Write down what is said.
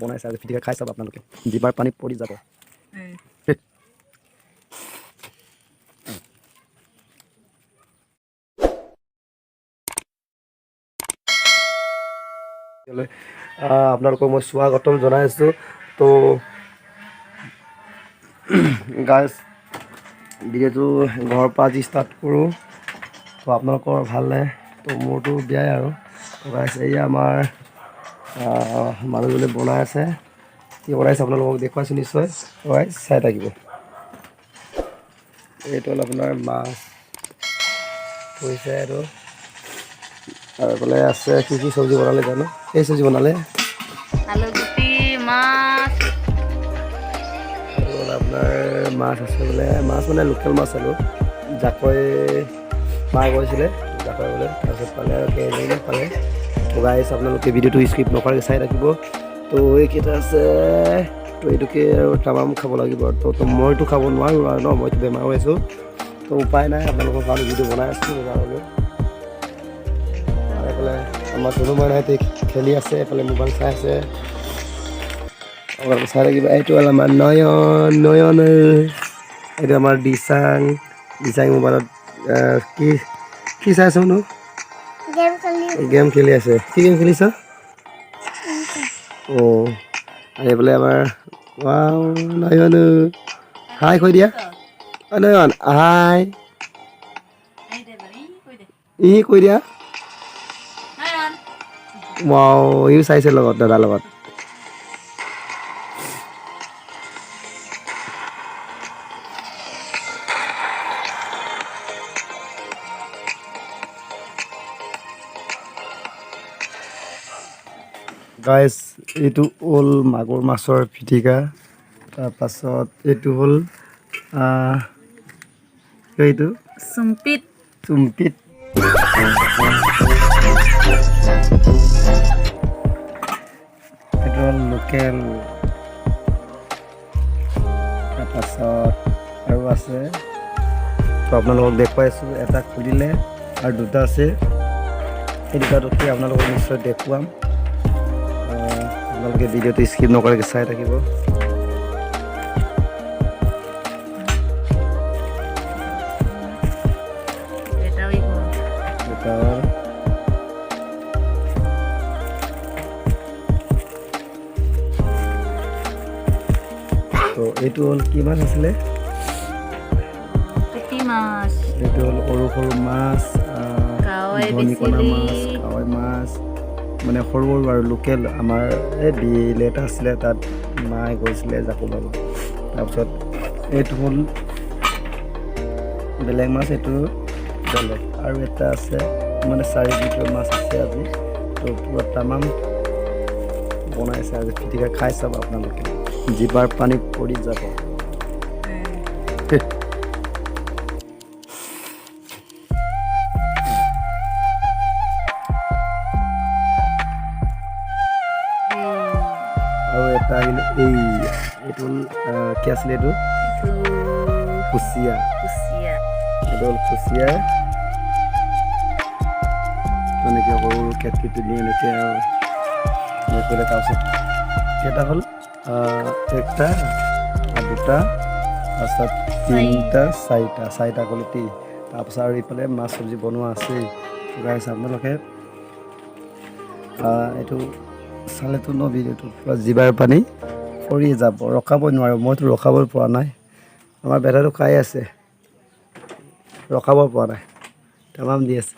বনাইছে আজি পিটিকা খাই চাব আপোনালোকে জিভাৰ পানী পৰি যাব আপোনালোকক মই স্বাগতম জনাই আছোঁ তো গাইজ ভিডিঅ'টো ঘৰৰ পৰা আজি ষ্টাৰ্ট কৰোঁ তো আপোনালোকৰ ভালনে তো মোৰতো বেয়াই আৰু তো গাইজ এয়া আমাৰ মানুহজনে বনাই আছে কি বনাইছে আপোনালোকক দেখুৱাইছোঁ নিশ্চয় গাইজ চাই থাকিব এইটো হ'ল আপোনাৰ মাছ হৈছে আৰু এইফালে আছে কি কি চব্জি বনালে জানো এই চব্জি বনালে আলু গুটি মাছ আৰু আপোনাৰ মাছ আছে বোলে মাছ মানে লোকেল মাছ আৰু জাকৈ মাৰ গৈছিলে জাকৈ বোলে তাৰপিছত পালে আৰু কেইজনী পালে গাইজ আপোনালোকে ভিডিঅ'টো স্কিপ নকৰাকৈ চাই থাকিব তো এইকেইটা আছে তো এইটোকে আৰু তামাম খাব লাগিব তো মইতো খাব নোৱাৰোঁ আৰু ন মইতো বেমাৰ হৈ আছোঁ তো উপায় নাই আপোনালোকৰ কাৰণে ভিডিঅ' বনাই আছোঁ বেমাৰলৈ আৰু এইফালে আমাৰ কোনোবাই নাই খেলি আছে এইফালে মোবাইল চাই আছে আপোনালোকে চাই থাকিব এইটো হ'ল আমাৰ নয়ন এইটো আমাৰ দিচাং মোবাইলত কি চাই আছো নো গেম খেলি আছে কি গেম খেলিছ অঁ আৰু এইফালে আমাৰ নয়ন হাই কৈ দিয়া নয়ন হাই কৈ দিয়া ইও চাইছে লগত দাদাৰ লগত গাইজ এইটো হ'ল মাগুৰ মাছৰ পিটিকা তাৰপাছত এইটো হ'ল এইটো চুম্পিত এইটো হ'ল লোকেল তাৰপাছত আৰু আছে তো আপোনালোকক দেখুৱাইছোঁ এটা খুলিলে আৰু দুটা আছে এই দুটাটো কি আপোনালোকক নিশ্চয় দেখুৱাম আপোনালোকে ভিডিঅ'টো স্কিপ নকৰাকৈ চাই থাকিব তো এইটো হ'ল কি মাছ আছিলে এইটো হ'ল সৰু মাছ ধনিকণা মাছ কাৱৈ মাছ মানে সৰু আৰু লোকেল আমাৰ এই বিল এটা আছিলে তাত মায়ে গৈছিলে জাকো ল'ব তাৰপিছত এইটো হ'ল বেলেগ মাছ এইটো বেলেগ আৰু এটা আছে মানে 4 লিটাৰ মাছ আছে আজি তো পুৰা তামাম বনাইছে আজি পিটিকা খাই চাব আপোনালোকে জিভাৰ পানী পৰি যাব আৰু এটা আহিলে এইটো হ'ল কি আছিলে এইটো কুচিয়া এইটো হ'ল কুচিয়া এনেকৈ সৰু কেটকি তুলি এনেকৈ আৰু কৰিলে তাৰপিছত কেইটা হ'ল একটা দুটা তাৰপিছত তিনিটা চাৰিটা কোৱালিটি তাৰপিছত আৰু এইফালে মাছ চব্জি বনোৱা আছেই গাইজ আপোনালোকে এইটো চালেতো ন ভিডিঅ'টো পুৰা জিভাৰ পানী পৰি যাব ৰখাব নোৱাৰোঁ মইতো ৰখাবই পৰা নাই আমাৰ বেটাটো খাই আছে ৰখাব পৰা নাই তামাম দি আছে